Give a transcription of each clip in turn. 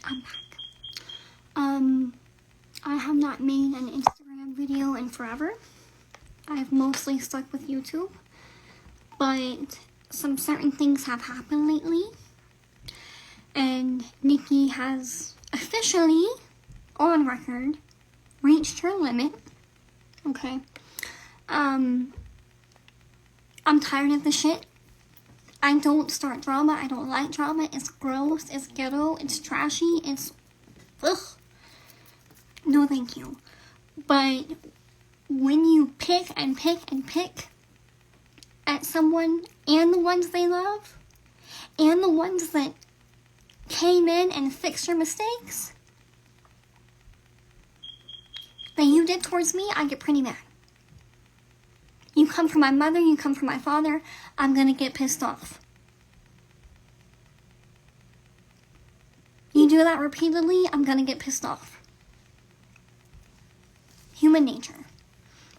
I'm back. I have not made an Instagram video in forever. I've mostly stuck with YouTube, but some certain things have happened lately, and Nikki has officially, on record, reached her limit. Okay. I'm tired of the shit. I don't start drama. I don't like drama. It's gross. It's ghetto. It's trashy. It's... ugh. No, thank you. But when you pick and pick and pick at someone and the ones they love and the ones that came in and fixed your mistakes that you did towards me, I get pretty mad. You come from my mother, you come from my father, I'm gonna get pissed off. You do that repeatedly, I'm gonna get pissed off. Human nature.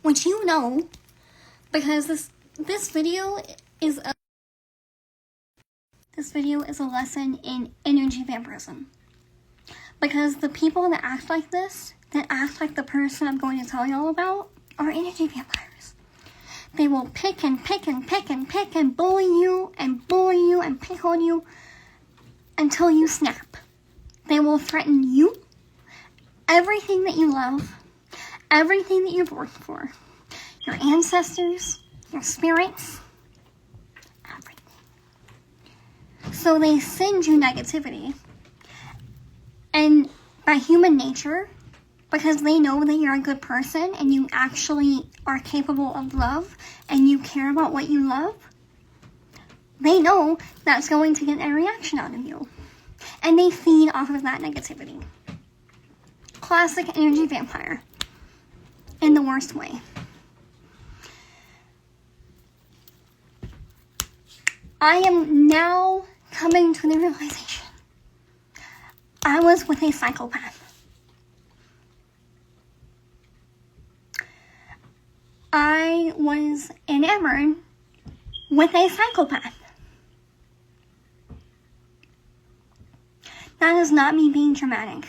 Which you know, because this video is a lesson in energy vampirism. Because the people that act like this, that act like the person I'm going to tell you all about, are energy vampires. They will pick and pick and pick and pick and bully you and pick on you until you snap. They will threaten you, everything that you love, everything that you've worked for, your ancestors, your spirits, everything. So they send you negativity. And by human nature, because they know that you're a good person and you actually are capable of love and you care about what you love, they know that's going to get a reaction out of you. And they feed off of that negativity. Classic energy vampire. In the worst way. I am now coming to the realization I was with a psychopath. I was enamored with a psychopath. That is not me being dramatic.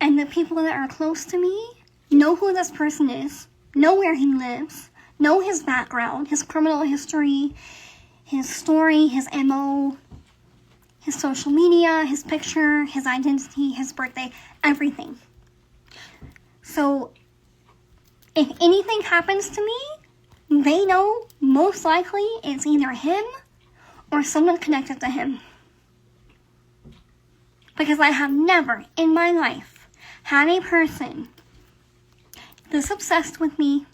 And the people that are close to me know who this person is, know where he lives, know his background, his criminal history, his story, his MO, his social media, his picture, his identity, his birthday, everything. So, if anything happens to me, they know most likely it's either him or someone connected to him. Because I have never in my life had a person this obsessed with me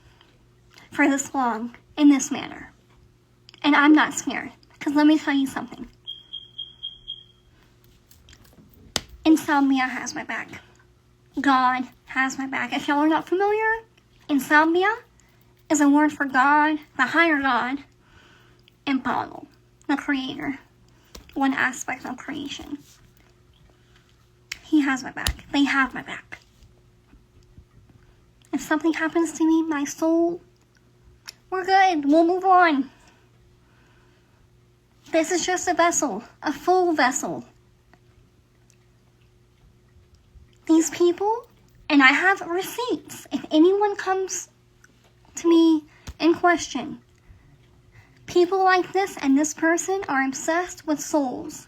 for this long in this manner. And I'm not scared. Because let me tell you something. Insomnia has my back. God has my back. If y'all are not familiar, insomnia is a word for God, the higher God, and Palo, the creator. One aspect of creation. He has my back. They have my back. If something happens to me, my soul, we're good. We'll move on. This is just a vessel, a full vessel. These people, and I have receipts. If anyone comes to me in question, people like this and this person are obsessed with souls.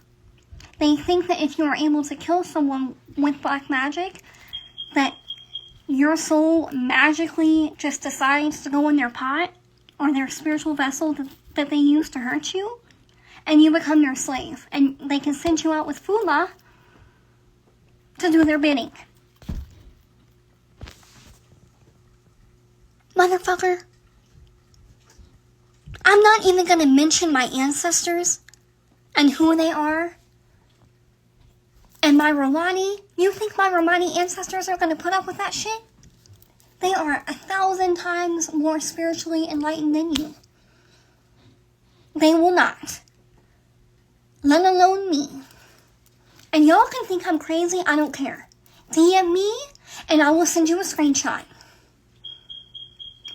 They think that if you are able to kill someone with black magic, that your soul magically just decides to go in their pot or their spiritual vessel that they use to hurt you, and you become their slave. And they can send you out with Fula to do their bidding. Motherfucker. I'm not even going to mention my ancestors and who they are. And my Romani, you think my Romani ancestors are going to put up with that shit? They are 1,000 times more spiritually enlightened than you. They will not. Let alone me. And y'all can think I'm crazy, I don't care. DM me, and I will send you a screenshot.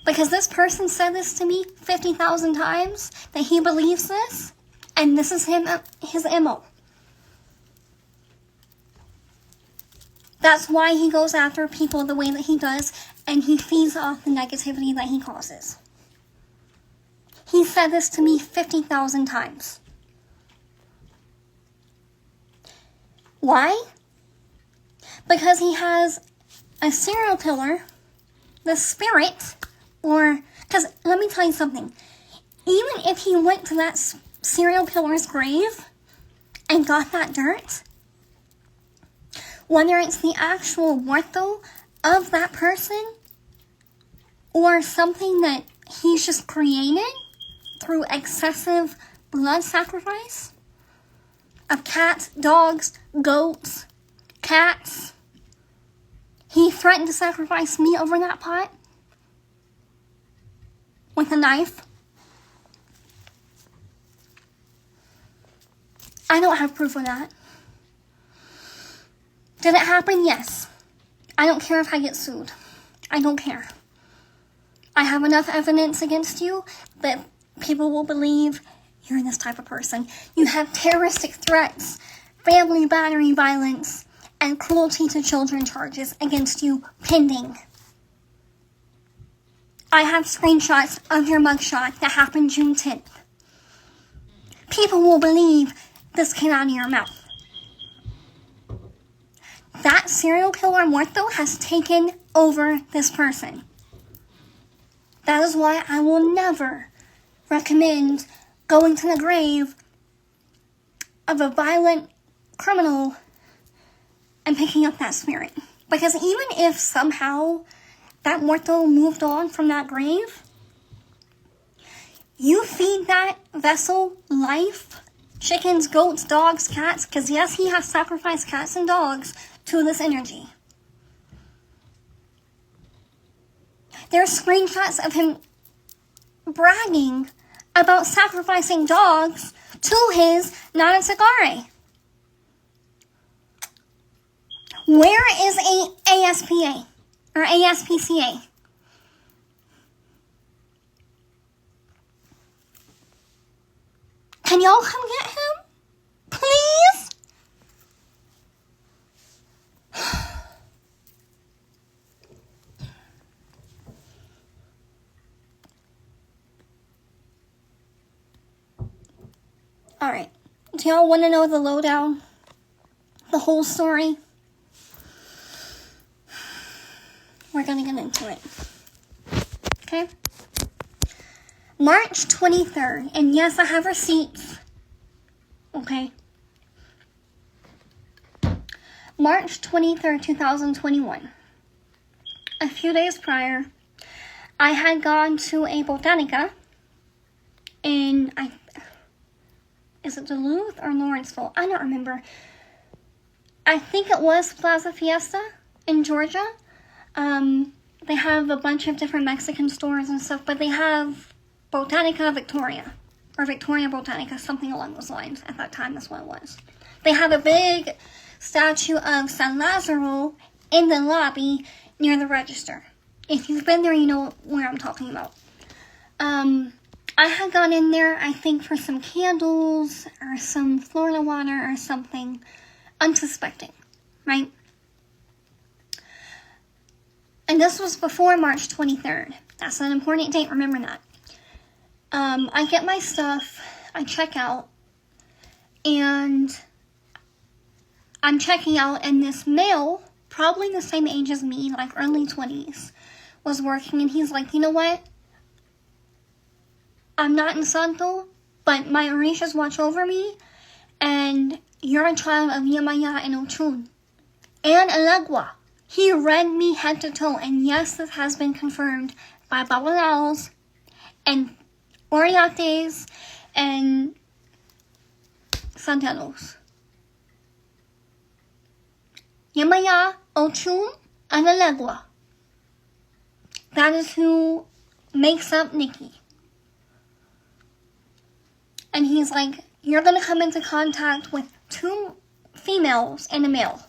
Because this person said this to me 50,000 times, that he believes this, and this is his MO. That's why he goes after people the way that he does, and he feeds off the negativity that he causes. He said this to me 50,000 times. Why? Because he has a serial killer, the spirit, because let me tell you something. Even if he went to that serial killer's grave and got that dirt, whether it's the actual muerto of that person or something that he's just created through excessive blood sacrifice of cats, dogs, goats, cats. He threatened to sacrifice me over that pot with a knife. I don't have proof of that. Did it happen? Yes. I don't care if I get sued. I don't care. I have enough evidence against you that people will believe you're this type of person. You have terroristic threats, family battery violence, and cruelty to children charges against you pending. I have screenshots of your mugshot that happened June 10th. People will believe this came out of your mouth. That serial killer muerto has taken over this person. That is why I will never recommend going to the grave of a violent criminal and picking up that spirit. Because even if somehow that muerto moved on from that grave, you feed that vessel life, chickens, goats, dogs, cats, because yes, he has sacrificed cats and dogs to this energy. There are screenshots of him bragging about sacrificing dogs to his Nana Sagare. Where is ASPA or ASPCA? Can y'all come get him? Please? Alright. Do y'all want to know the lowdown? The whole story? We're going to get into it. Okay? March 23rd. And yes, I have receipts. Okay? March 23rd, 2021. A few days prior, I had gone to a botanica in, is it Duluth or Lawrenceville? I don't remember. I think it was Plaza Fiesta in Georgia. They have a bunch of different Mexican stores and stuff, but they have Botanica Victoria, or Victoria Botanica, something along those lines. At that time, that's what it was. They have a big statue of San Lazaro in the lobby near the register. If you've been there, you know where I'm talking about. I had gone in there, I think, for some candles or some Florida water or something, unsuspecting, right? And this was before March 23rd. That's an important date, remember that. I get my stuff, I check out, and I'm checking out, and this male, probably the same age as me, like early 20s, was working, and he's like, you know what? I'm not in Santo, but my Orishas watch over me, and you're a child of Yemaya and Ochun. And Alagua. He read me head to toe, and yes, this has been confirmed by Babalaos and Oriates and Santanos. Yemaya, Ochun, and Alagua. That is who makes up Nikki. And he's like, you're going to come into contact with 2 females and a male.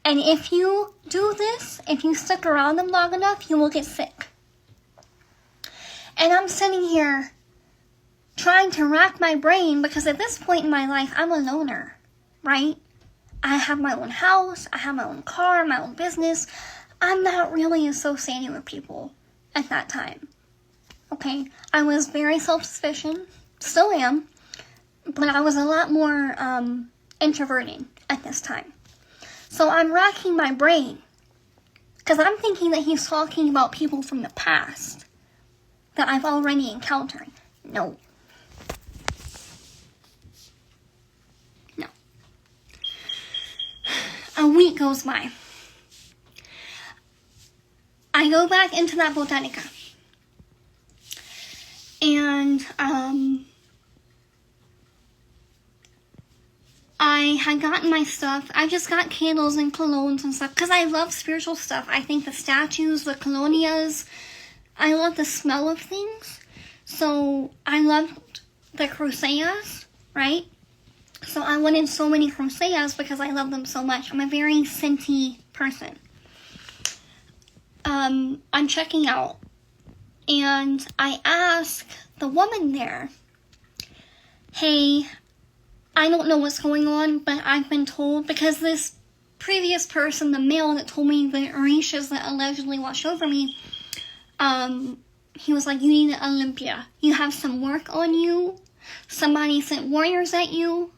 And if you do this, if you stick around them long enough, you will get sick. And I'm sitting here trying to rack my brain because at this point in my life, I'm a loner, right? I have my own house, I have my own car, my own business. I'm not really associating with people at that time. Okay, I was very self-sufficient, still am, but I was a lot more introverted at this time. So I'm racking my brain, because I'm thinking that he's talking about people from the past that I've already encountered. No. No. A week goes by. I go back into that botanica. And I had gotten my stuff. I just got candles and colognes and stuff because I love spiritual stuff. I think the statues, the colonias, I love the smell of things. So I loved the crucellas, right? So I wanted so many crucellas because I love them so much. I'm a very scenty person. I'm checking out, and I ask the woman there, hey, I don't know what's going on, but I've been told, because this previous person, the male that told me the orishas that allegedly watched over me, he was like, you need an Olympia. You have some work on you. Somebody sent warriors at you.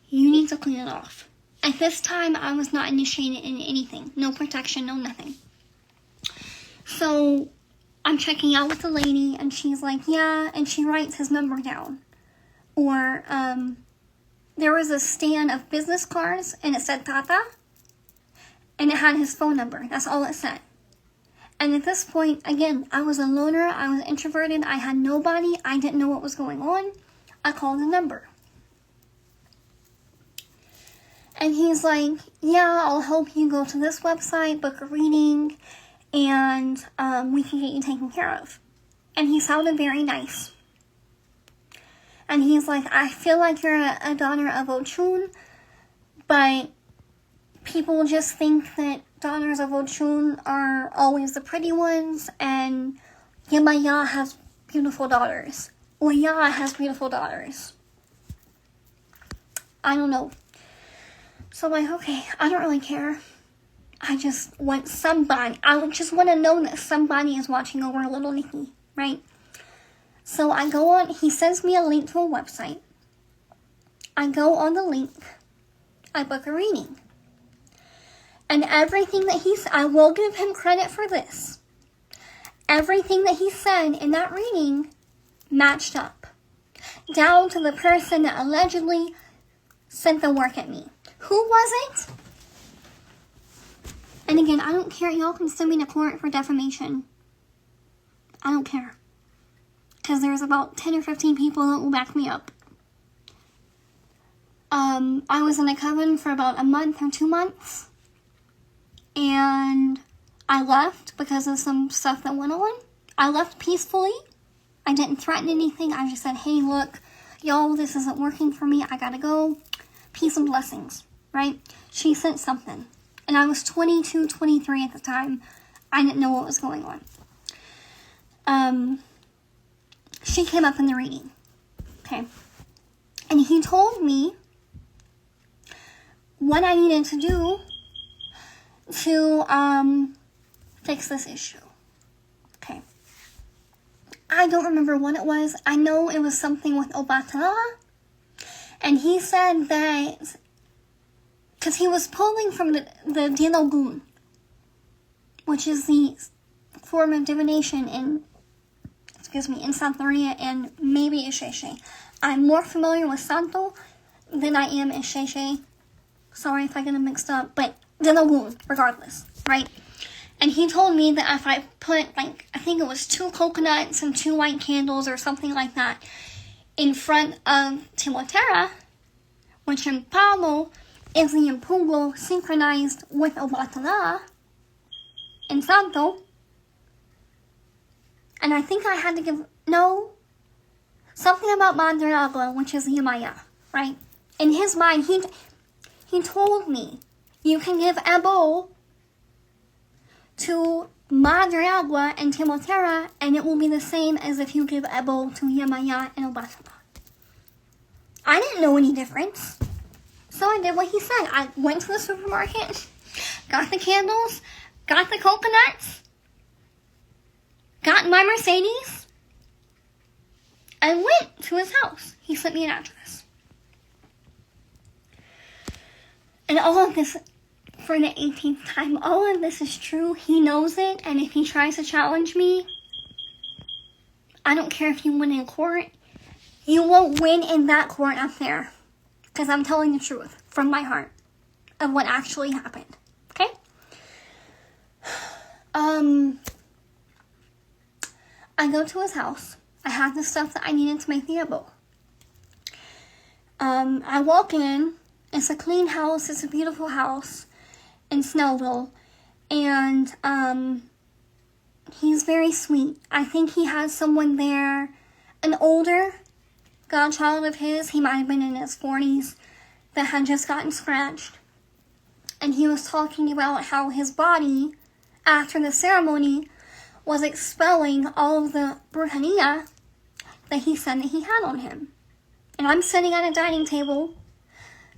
You need to clean it off. At this time, I was not initiated in anything. No protection, no nothing. So I'm checking out with the lady, and she's like, yeah, and she writes his number down. Or, there was a stand of business cards, and it said Tata, and it had his phone number. That's all it said. And at this point, again, I was a loner, I was introverted, I had nobody, I didn't know what was going on. I called the number. And he's like, yeah, I'll help you go to this website, book a reading, and we can get you taken care of. And he sounded very nice. And he's like, I feel like you're a daughter of Ochun, but people just think that daughters of Ochun are always the pretty ones, and Yemaya has beautiful daughters. Oya has beautiful daughters. I don't know. So I'm like, okay, I don't really care. I just want somebody. I just want to know that somebody is watching over little Nikki, right? So I go on, he sends me a link to a website. I go on the link. I book a reading. And everything that I will give him credit for this. Everything that he said in that reading matched up. Down to the person that allegedly sent the work at me. Who was it? And again, I don't care. Y'all can send me to court for defamation. I don't care. Because there's about 10 or 15 people that will back me up. I was in a coven for about a month or 2 months. And I left because of some stuff that went on. I left peacefully. I didn't threaten anything. I just said, hey, look, y'all, this isn't working for me. I gotta go. Peace and blessings, right? She sent something. And I was 22, 23 at the time. I didn't know what was going on. She came up in the reading. Okay. And he told me what I needed to do to fix this issue. Okay. I don't remember what it was. I know it was something with Obatala. And he said that, because he was pulling from the Dinogun, which is the form of divination in Santeria and maybe Isheshe. I'm more familiar with Santo than I am Isheshe. Sorry if I get them mixed up, but Dinogun, regardless, right? And he told me that if I put, I think it was 2 coconuts and 2 white candles or something like that in front of Timotera, which in Palo is the Impugo synchronized with Obatala in Santo. And I think I had to give, something about Madre Agua, which is Yemaya, right? In his mind, he told me, you can give Ebo to Madre Agua and Timotera, and it will be the same as if you give Ebo to Yemaya and Obatala. I didn't know any difference. So I did what he said. I went to the supermarket, got the candles, got the coconuts, got my Mercedes, and went to his house. He sent me an address. And all of this, for the 18th time, all of this is true. He knows it, and if he tries to challenge me, I don't care if you win in court. You won't win in that court up there. Because I'm telling the truth from my heart of what actually happened. Okay? I go to his house. I have the stuff that I needed to make the edible. I walk in. It's a clean house. It's a beautiful house in Snellville. And he's very sweet. I think he has someone there, an older godchild of his. He might have been in his 40s that had just gotten scratched. And he was talking about how his body, after the ceremony, was expelling all of the brujeria that he said that he had on him. And I'm sitting at a dining table.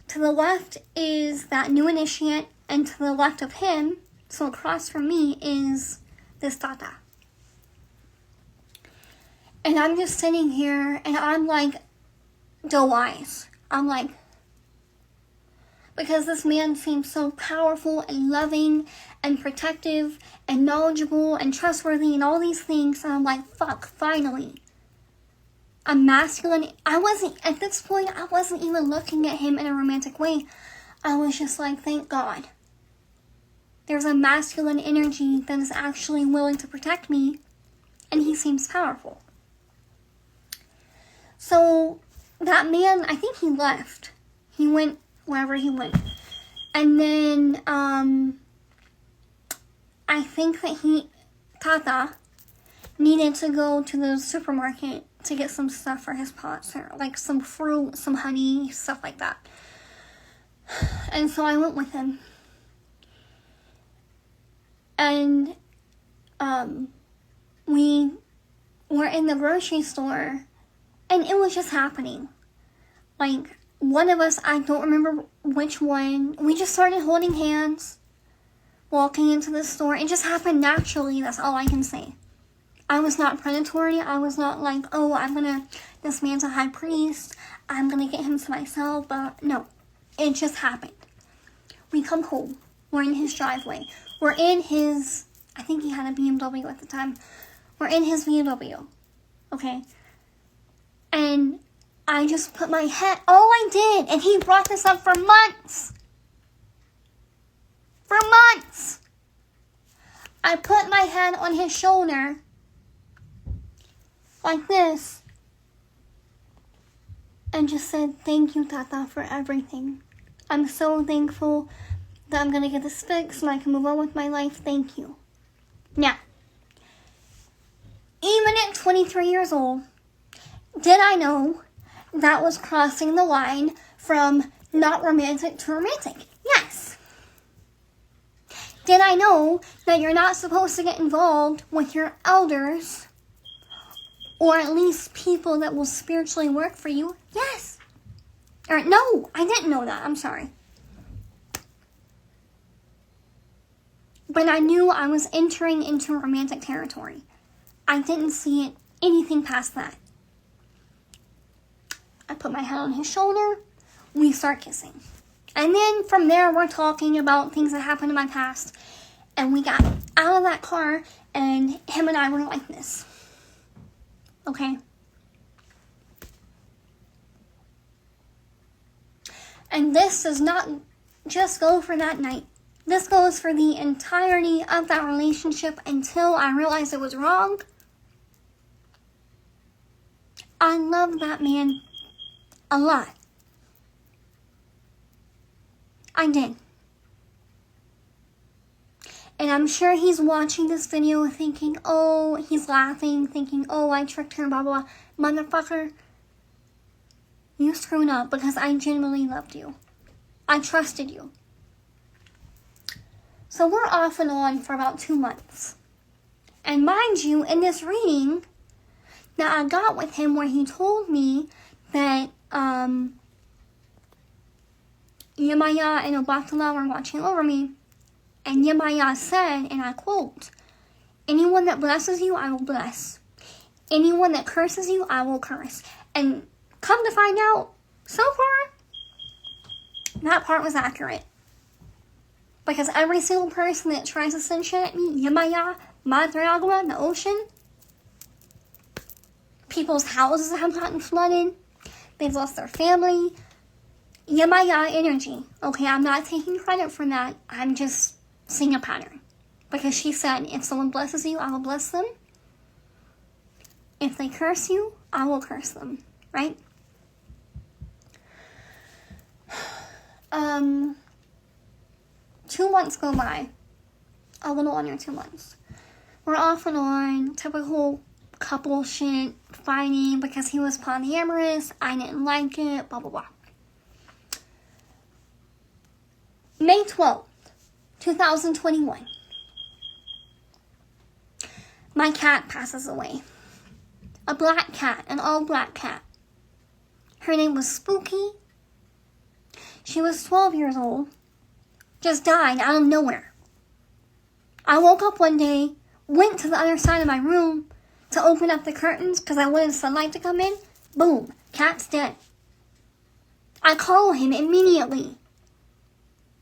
To the left is that new initiate, and to the left of him, so across from me, is this tata. And I'm just sitting here, and I'm like, doe eyes. I'm like, because this man seems so powerful and loving and protective and knowledgeable and trustworthy and all these things. And I'm like, fuck, finally. A masculine. At this point, I wasn't even looking at him in a romantic way. I was just like, thank God. There's a masculine energy that is actually willing to protect me, and he seems powerful. So, that man, I think he left. He went wherever he went. And then, I think that Tata, needed to go to the supermarket to get some stuff for his pots, or like some fruit, some honey, stuff like that. And so I went with him. And we were in the grocery store, and it was just happening. Like, one of us, I don't remember which one, we just started holding hands, walking into the store. It just happened naturally, that's all I can say. I was not predatory. I was not like, oh, this man's a high priest, I'm gonna get him to myself. But no, it just happened. We come home. We're in his driveway. We're in his, I think he had a BMW at the time. We're in his BMW. Okay? And I just put my head, all I did, and he brought this up for months. For months. I put my head on his shoulder, like this, and just said, thank you, Tata, for everything. I'm so thankful that I'm going to get this fixed and I can move on with my life. Thank you. Now, even at 23 years old, did I know that was crossing the line from not romantic to romantic? Yes. Did I know that you're not supposed to get involved with your elders, or at least people that will spiritually work for you? Yes. Or no, I didn't know that. I'm sorry. But I knew I was entering into romantic territory. I didn't see it anything past that. I put my head on his shoulder. We start kissing. And then from there, we're talking about things that happened in my past. And we got out of that car, and him and I were like this. Okay? And this does not just go for that night. This goes for the entirety of that relationship until I realized it was wrong. I love that man a lot. I did. And I'm sure he's watching this video thinking, oh, he's laughing, thinking, oh, I tricked her, blah, blah, blah. Motherfucker, you screwed up because I genuinely loved you. I trusted you. So we're off and on for about 2 months. And mind you, in this reading that I got with him where he told me that Yemaya and Obatala were watching over me. And Yemaya said, and I quote, anyone that blesses you, I will bless. Anyone that curses you, I will curse. And come to find out, so far, that part was accurate. Because every single person that tries to send shit at me, Yemaya, Madre Agua, the ocean, people's houses have gotten flooded. They've lost their family. Yemaya energy. Okay, I'm not taking credit for that. I'm just seeing a pattern. Because she said, if someone blesses you, I will bless them. If they curse you, I will curse them. Right? 2 months go by. A little under 2 months. We're off and on. Typical couple shit. Fighting because he was polyamorous. I didn't like it. Blah, blah, blah. May 12th, 2021. My cat passes away. A black cat, an all-black cat. Her name was Spooky. She was 12 years old. Just died out of nowhere. I woke up one day, went to the other side of my room to open up the curtains because I wanted sunlight to come in. Boom, cat's dead. I call him immediately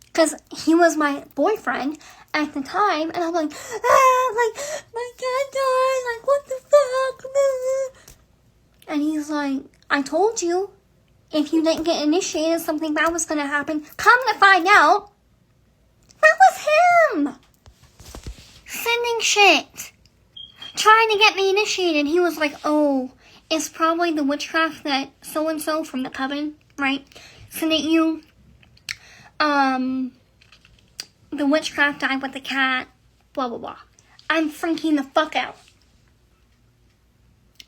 because he was my boyfriend at the time, and I'm like, my cat died, like, what the fuck? And he's like, I told you, if you didn't get initiated, something bad was going to happen. Come to find out, that was him! Sending shit. Trying to get me initiated. He was like, oh, it's probably the witchcraft that so-and-so from the coven, right? Sending you, the witchcraft died with the cat, blah, blah, blah. I'm freaking the fuck out.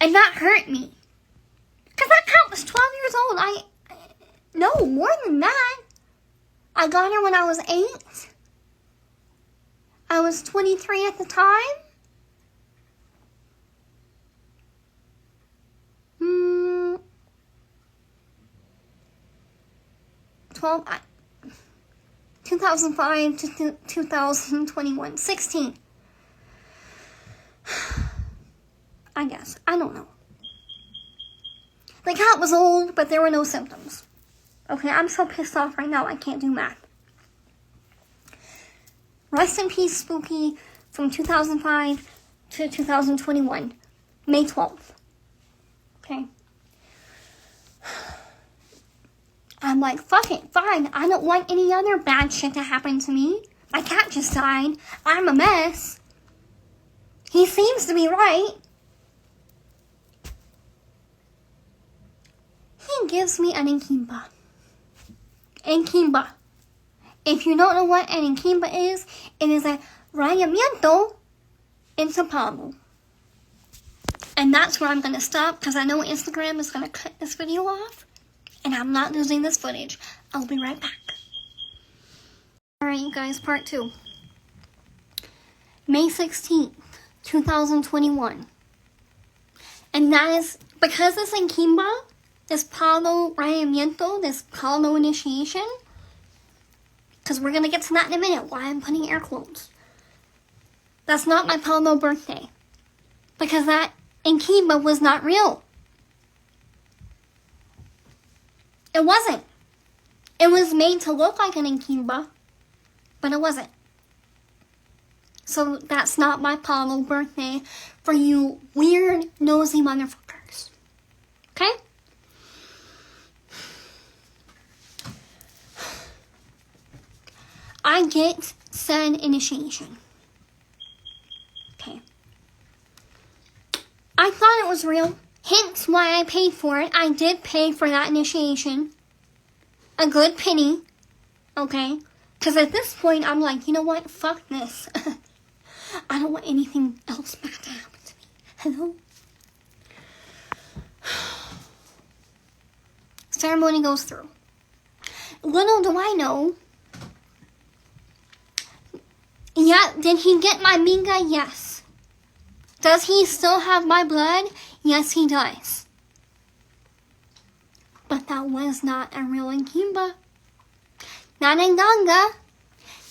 And that hurt me. Because that cat was 12 years old. No, more than that. I got her when I was 8. I was 23 at the time. 2005 to 2021. 16. I guess. I don't know. The cat was old, but there were no symptoms. Okay, I'm so pissed off right now I can't do math. Rest in peace, Spooky, from 2005 to 2021. May 12th. Okay. I'm like, fuck it, fine. I don't want any other bad shit to happen to me. My cat just died. I'm a mess. He seems to be right. He gives me an enkimba. Enkimba. If you don't know what an enkimba is, it is a rayamiento in Pablo. And that's where I'm going to stop because I know Instagram is going to cut this video off. And I'm not losing this footage. I'll be right back. Alright, you guys, part 2. May 16th, 2021. And that is, because this enkimba, this palo rayamiento, this palo initiation, because we're going to get to that in a minute, why I'm putting air quotes. That's not my palo birthday. Because that enkimba was not real. It wasn't. It was made to look like an enkimba, but it wasn't. So that's not my Palo birthday for you weird, nosy motherfuckers. Okay? I get said initiation. Okay. I thought it was real. Hence why I paid for it. I did pay for that initiation. A good penny. Okay? Because at this point, I'm like, you know what? Fuck this. I don't want anything else bad to happen to me. Hello? Ceremony goes through. Little do I know. Yeah, did he get my minga? Yes. Does he still have my blood? Yes, he does. But that was not a real enkimba. Nananganga,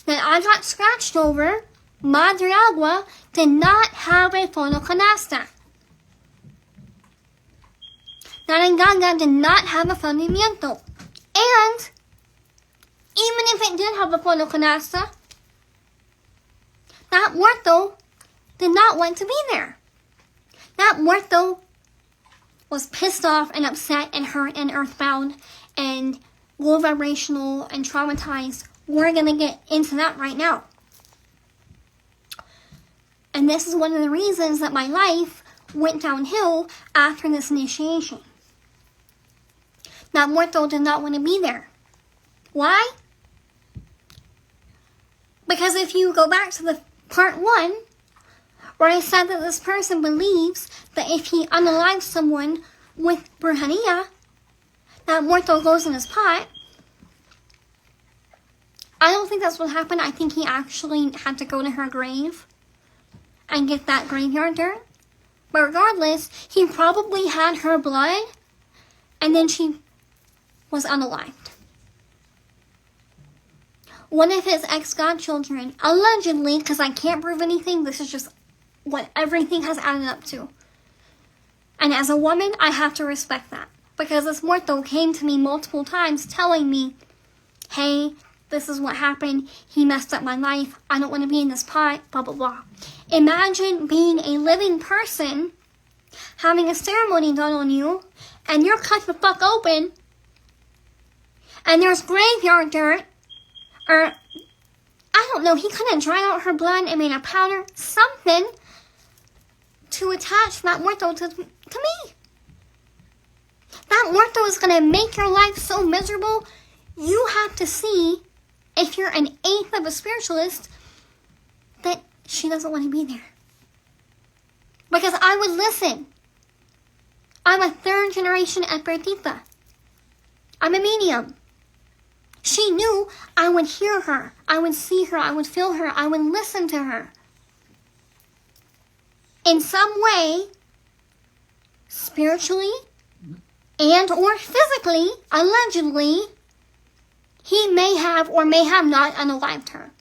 that I got scratched over, Madre Agua, did not have a fonocanasta. Nananganga did not have a fundimiento. And even if it did have a fonocanasta, that muerto did not want to be there. That muerto was pissed off and upset and hurt and earthbound and low vibrational and traumatized. We're going to get into that right now. And this is one of the reasons that my life went downhill after this initiation. That muerto did not want to be there. Why? Because if you go back to the part 1, where I said that this person believes that if he unalives someone with brujeria, that muerto goes in his pot. I don't think that's what happened. I think he actually had to go to her grave and get that graveyard dirt. But regardless, he probably had her blood, and then she was unalived. One of his ex-godchildren, allegedly, because I can't prove anything, this is just what everything has added up to. And as a woman, I have to respect that. Because this muerto came to me multiple times telling me, hey, this is what happened. He messed up my life. I don't want to be in this pot, blah, blah, blah. Imagine being a living person, having a ceremony done on you, and you're cut the fuck open, and there's graveyard dirt, or, I don't know, he could have dried out her blood and made a powder, something, to attach that muerto to me. That muerto is going to make your life so miserable. You have to see, if you're an eighth of a spiritualist, that she doesn't want to be there. Because I would listen. I'm a 3rd generation espiritista. I'm a medium. She knew I would hear her. I would see her. I would feel her. I would listen to her. In some way, spiritually and or physically, allegedly, he may have or may have not unalived her.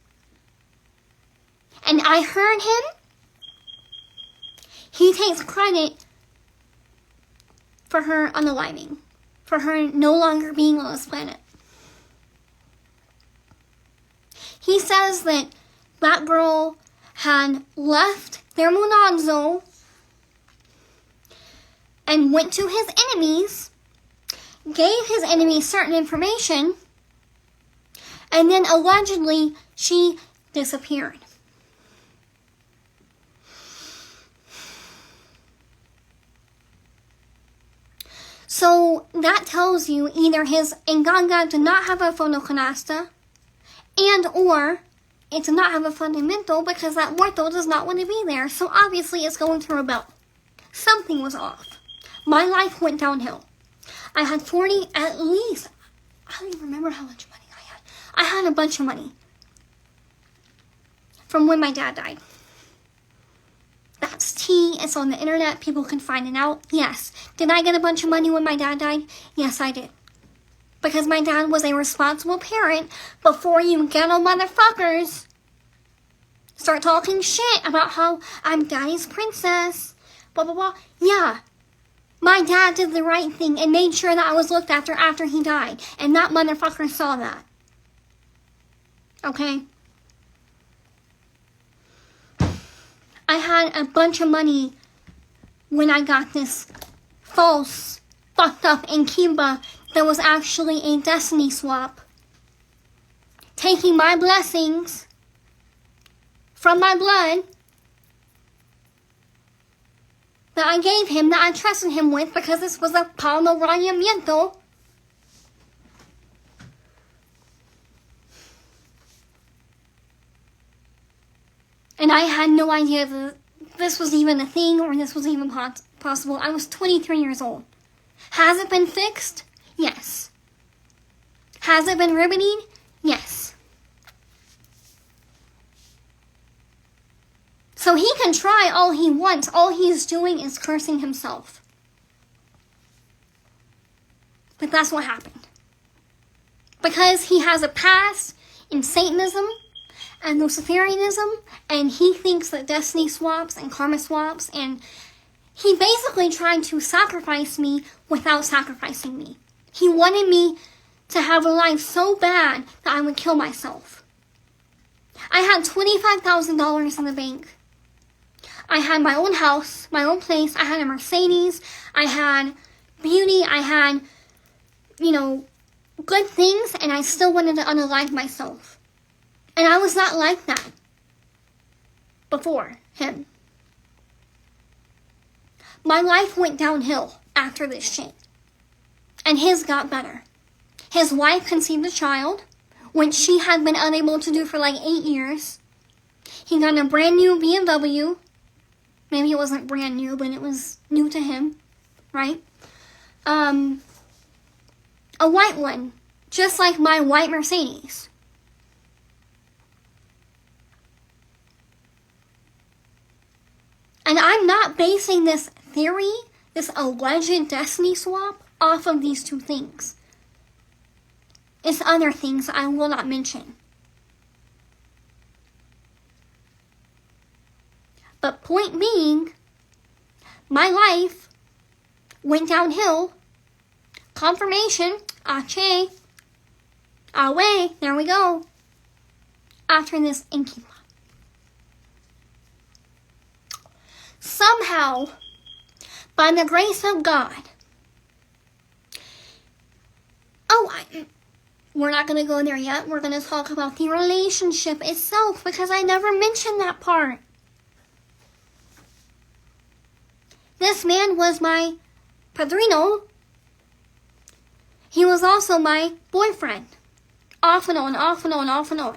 And I heard him. He takes credit for her unaliving, for her no longer being on this planet. He says that that girl had left their Munanzo and went to his enemies, gave his enemies certain information, and then allegedly she disappeared. So that tells you either his Nganga did not have a fonocanasta, and or it did not have a fundamental, because that muerto does not want to be there. So obviously it's going to rebel. Something was off. My life went downhill. I had 40 at least. I don't even remember how much money I had. I had a bunch of money from when my dad died. That's tea. It's on the internet. People can find it out. Yes. Did I get a bunch of money when my dad died? Yes, I did. Because my dad was a responsible parent. Before you ghetto motherfuckers start talking shit about how I'm daddy's princess, blah, blah, blah. Yeah. My dad did the right thing and made sure that I was looked after he died. And that motherfucker saw that. Okay? I had a bunch of money when I got this false, fucked up Incuba that was actually a destiny swap. Taking my blessings from my blood that I gave him, that I trusted him with, because this was a palmo rayamiento. And I had no idea that this was even a thing or this was even possible. I was 23 years old. Has it been fixed? Yes. Has it been remedied? Yes. So he can try all he wants. All he's doing is cursing himself. But that's what happened. because he has a past in Satanism and Luciferianism, and he thinks that destiny swaps and karma swaps, and he basically tried to sacrifice me without sacrificing me. He wanted me to have a life so bad that I would kill myself. I had $25,000 in the bank. I had my own house, my own place. I had a Mercedes. I had beauty. I had, good things, and I still wanted to unalive myself. And I was not like that before him. My life went downhill after this shit. And his got better. His wife conceived a child, which she had been unable to do for like 8 years. He got a brand new BMW. Maybe it wasn't brand new, but it was new to him, right? A white one, just like my white Mercedes. And I'm not basing this theory, this alleged destiny swap, off of these two things. It's other things I will not mention. But point being, my life went downhill. Confirmation, ache, away, there we go. After this inky. Somehow, by the grace of God, we're not going to go there yet. We're going to talk about the relationship itself, because I never mentioned that part. This man was my padrino. He was also my boyfriend. Off and on, off and on, off and on.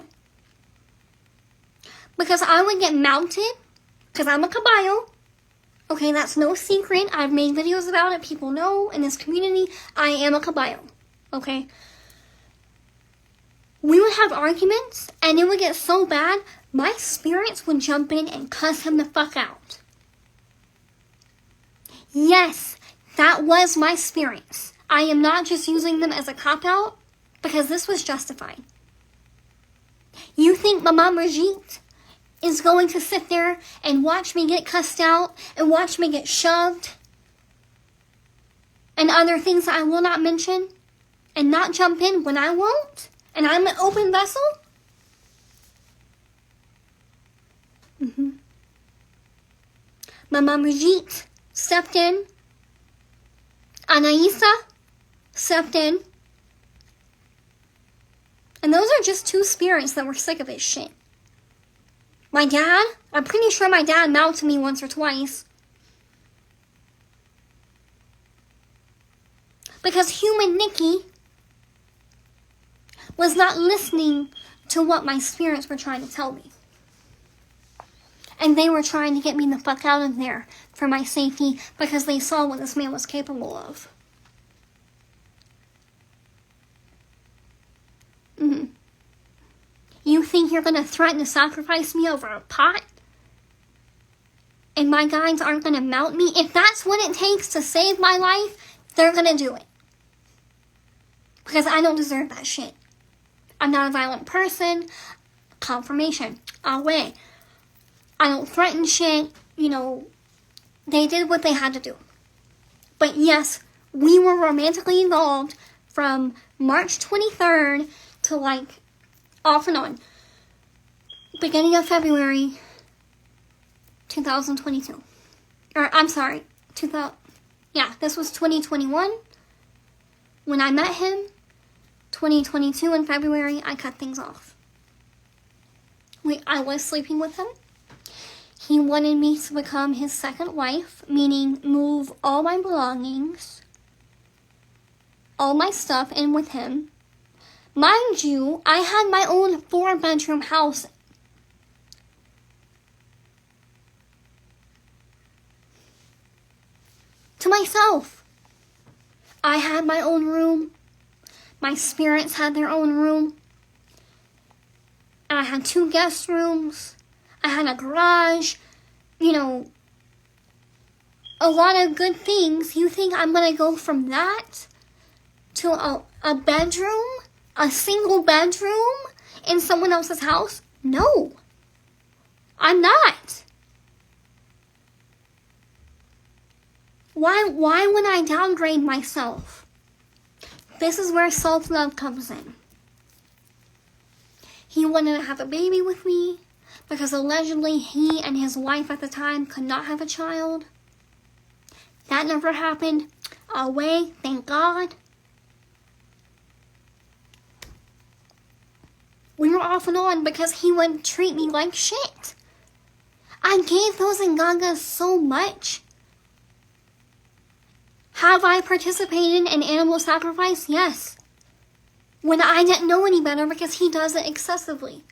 Because I would get mounted, because I'm a caballo. Okay, that's no secret. I've made videos about it. People know in this community, I am a caballo. Okay? We would have arguments, and it would get so bad, my spirits would jump in and cuss him the fuck out. Yes, that was my spirits. I am not just using them as a cop-out, because this was justified. You think Mama Brigitte is going to sit there and watch me get cussed out and watch me get shoved and other things that I will not mention and not jump in when I won't? And I'm an open vessel? Mama Brigitte stepped in. Anaisa stepped in. And those are just two spirits that were sick of his shit. My dad, I'm pretty sure my dad mouthed me once or twice. Because human Nikki was not listening to what my spirits were trying to tell me. And they were trying to get me the fuck out of there for my safety, because they saw what this man was capable of. You think you're going to threaten to sacrifice me over a pot? And my guides aren't going to mount me? If that's what it takes to save my life, they're going to do it. Because I don't deserve that shit. I'm not a violent person. Confirmation. Away. I don't threaten shit. They did what they had to do. But yes, we were romantically involved from March 23rd to off and on. Beginning of February 2022. This was 2021 when I met him. 2022 in February, I cut things off. I was sleeping with him. He wanted me to become his second wife, meaning move all my belongings, all my stuff in with him. Mind you, I had my own 4-bedroom house. To myself. I had my own room. My spirits had their own room. And I had 2 guest rooms. I had a garage. A lot of good things. You think I'm going to go from that to a bedroom? a single bedroom in someone else's house? No. I'm not. Why would I downgrade myself? This is where self-love comes in. He wanted to have a baby with me because allegedly he and his wife at the time could not have a child. That never happened. Away, thank God. We were off and on because he would treat me like shit. I gave those Ngangas so much. Have I participated in animal sacrifice? Yes. When I didn't know any better because he does it excessively.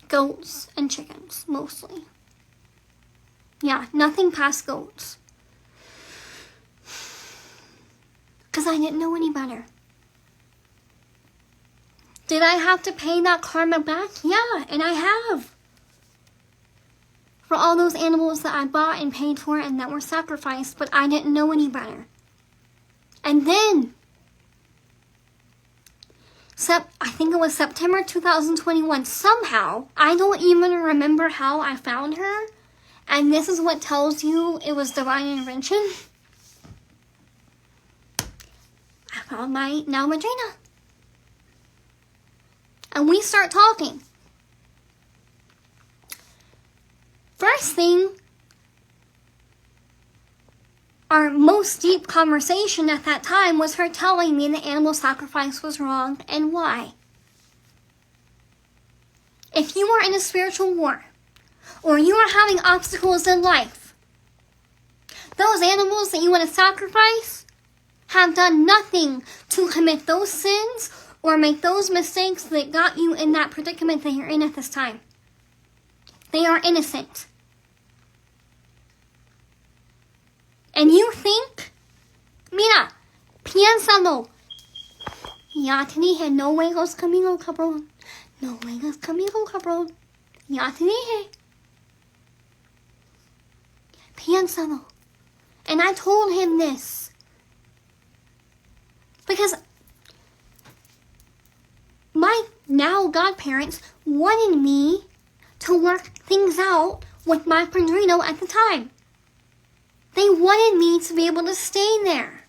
Goats and chickens, mostly. Yeah, nothing past goats. Because I didn't know any better. Did I have to pay that karma back? Yeah, and I have. For all those animals that I bought and paid for and that were sacrificed, but I didn't know any better. And then, I think it was September 2021, somehow, I don't even remember how I found her, and this is what tells you it was divine intervention. I found my now Madrina. And we start talking. First thing, our most deep conversation at that time was her telling me the animal sacrifice was wrong and why. If you are in a spiritual war, or you are having obstacles in life, those animals that you want to sacrifice have done nothing to commit those sins or make those mistakes that got you in that predicament that you're in at this time. They are innocent. And you think, mira, piénsalo. Ya te dije, no juegas conmigo, cabrón. No juegas conmigo, cabrón. Ya te dije. Piénsalo. And I told him this. Because my now godparents wanted me to work things out with my padrino at the time. They wanted me to be able to stay there.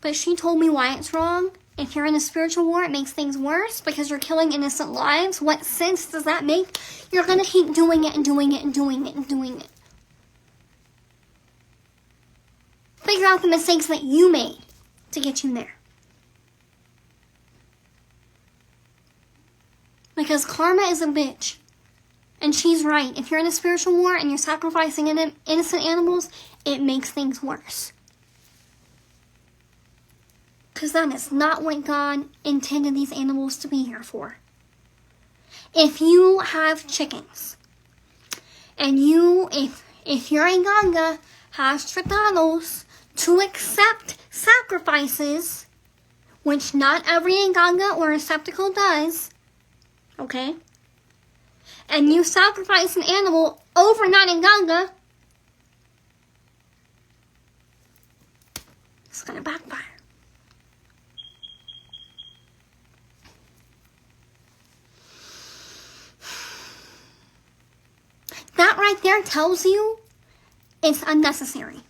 But she told me why it's wrong. If you're in a spiritual war, it makes things worse because you're killing innocent lives. What sense does that make? You're going to keep doing it and doing it and doing it and doing it. Figure out the mistakes that you made to get you there. Because karma is a bitch. And she's right. If you're in a spiritual war and you're sacrificing innocent animals, it makes things worse. Because that is not what God intended these animals to be here for. If you have chickens, and if your Nganga has tratados to accept sacrifices, which not every Nganga or receptacle does, okay? And you sacrifice an animal over that Nganga, it's going to backfire. That right there tells you it's unnecessary.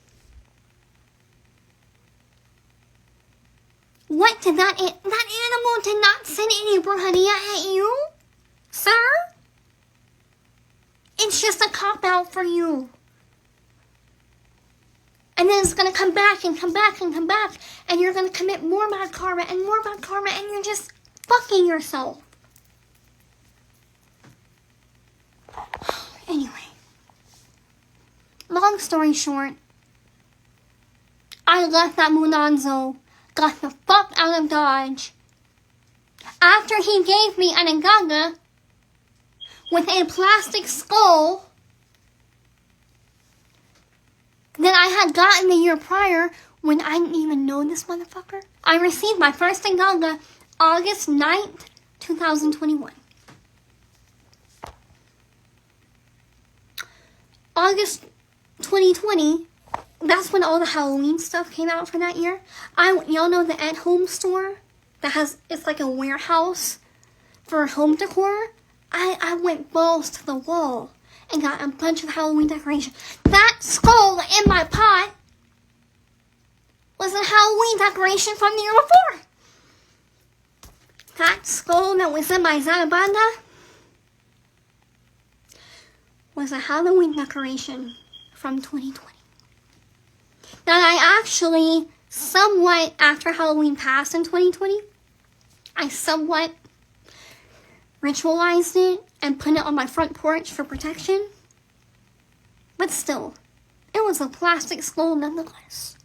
What did that animal did not send any brujeria at you, sir? It's just a cop-out for you. And then it's going to come back and come back and come back. And you're going to commit more bad karma and more bad karma. And you're just fucking yourself. Anyway. Long story short. I left that Munanzo. Got the fuck out of Dodge. After he gave me an Nganga with a plastic skull that I had gotten the year prior when I didn't even know this motherfucker. I received my first Nganga August 9th, 2021. August 2020, that's when all the Halloween stuff came out for that year. Y'all know the At Home store it's like a warehouse for home decor? I went balls to the wall and got a bunch of Halloween decorations. That skull in my pot was a Halloween decoration from the year before. That skull that was in my Zanabanda was a Halloween decoration from 2020. That I actually, somewhat, after Halloween passed in 2020, I somewhat ritualized it and put it on my front porch for protection. But still, it was a plastic skull nonetheless.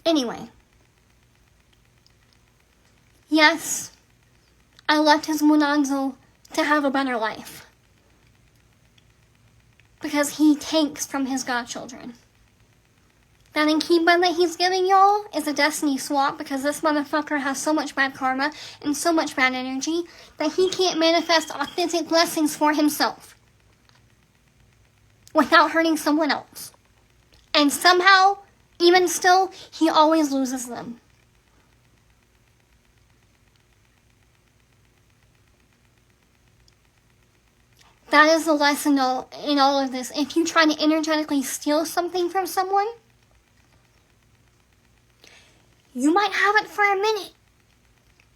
Anyway. Yes, I left his Munanzo to have a better life. Because he takes from his godchildren. That Inkiba that he's giving y'all is a destiny swap because this motherfucker has so much bad karma and so much bad energy that he can't manifest authentic blessings for himself without hurting someone else. And somehow, even still, he always loses them. That is the lesson in all of this. If you try to energetically steal something from someone, you might have it for a minute,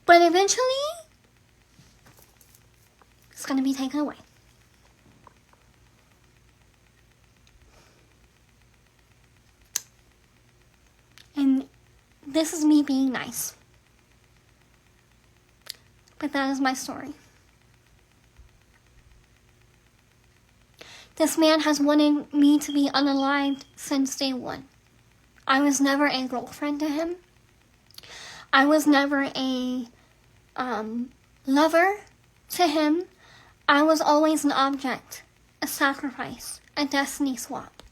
but eventually, it's going to be taken away. And this is me being nice. But that is my story. This man has wanted me to be unalived since day one. I was never a girlfriend to him. I was never a lover to him. I was always an object, a sacrifice, a destiny swap.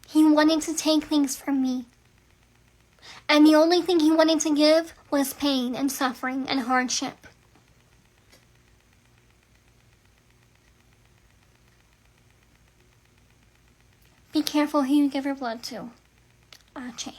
He wanted to take things from me. And the only thing he wanted to give was pain and suffering and hardship. Be careful who you give your blood to. Ache.